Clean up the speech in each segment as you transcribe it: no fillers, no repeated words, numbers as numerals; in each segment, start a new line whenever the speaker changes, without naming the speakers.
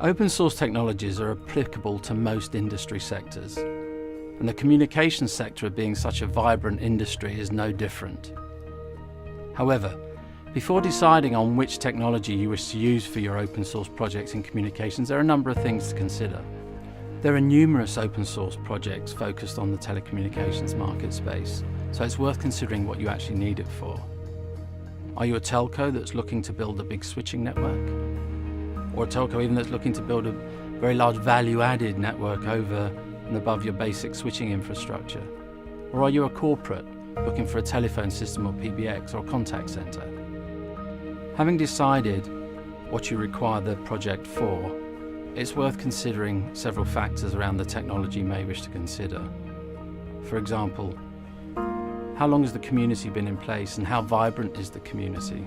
Open source technologies are applicable to most industry sectors, and the communications sector, being such a vibrant industry, is no different. However, before deciding on which technology you wish to use for your open source projects in communications, there are a number of things to consider. There are numerous open source projects focused on the telecommunications market space, so it's worth considering what you actually need it for. Are you a telco that's looking to build a big switching network? Or a telco even that's looking to build a very large value-added network over and above your basic switching infrastructure? Or are you a corporate looking for a telephone system or PBX or a contact center? Having decided what you require the project for, it's worth considering several factors around the technology you may wish to consider. For example, how long has the community been in place and how vibrant is the community?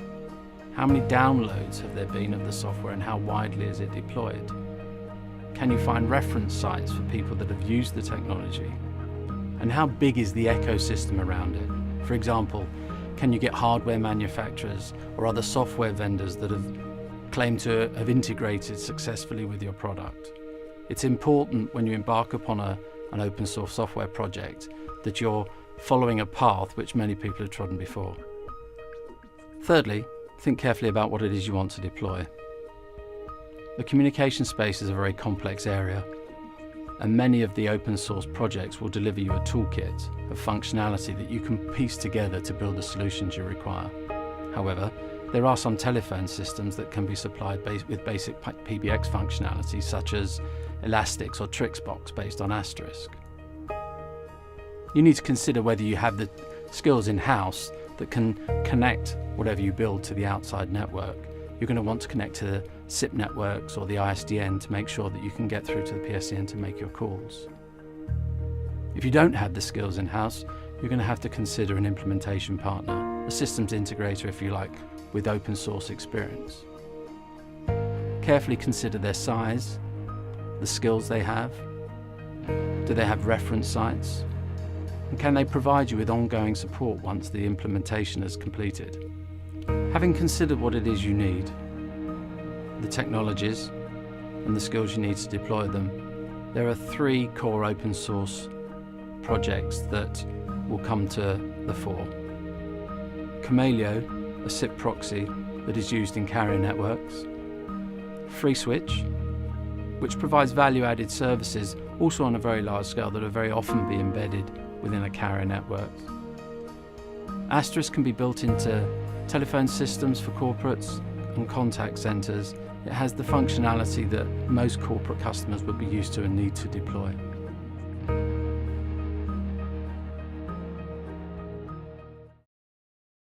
How many downloads have there been of the software and how widely is it deployed? Can you find reference sites for people that have used the technology? And how big is the ecosystem around it? For example, can you get hardware manufacturers or other software vendors that have claimed to have integrated successfully with your product? It's important when you embark upon an open source software project that you're following a path which many people have trodden before. Thirdly, think carefully about what it is you want to deploy. The communication space is a very complex area, and many of the open source projects will deliver you a toolkit of functionality that you can piece together to build the solutions you require. However, there are some telephone systems that can be supplied with basic PBX functionality, such as Elastics or Trixbox based on Asterisk. You need to consider whether you have the skills in-house that can connect whatever you build to the outside network. You're going to want to connect to the SIP networks or the ISDN to make sure that you can get through to the PSTN to make your calls. If you don't have the skills in-house, you're going to have to consider an implementation partner, a systems integrator if you like, with open source experience. Carefully consider their size, the skills they have. Do they have reference sites? And can they provide you with ongoing support once the implementation is completed? Having considered what it is you need, the technologies and the skills you need to deploy them, there are 3 core open source projects that will come to the fore. Camelio, a SIP proxy that is used in carrier networks. FreeSwitch, which provides value-added services also on a very large scale that will very often be embedded within a carrier network. Asterisk can be built into telephone systems for corporates and contact centers. It has the functionality that most corporate customers would be used to and need to deploy.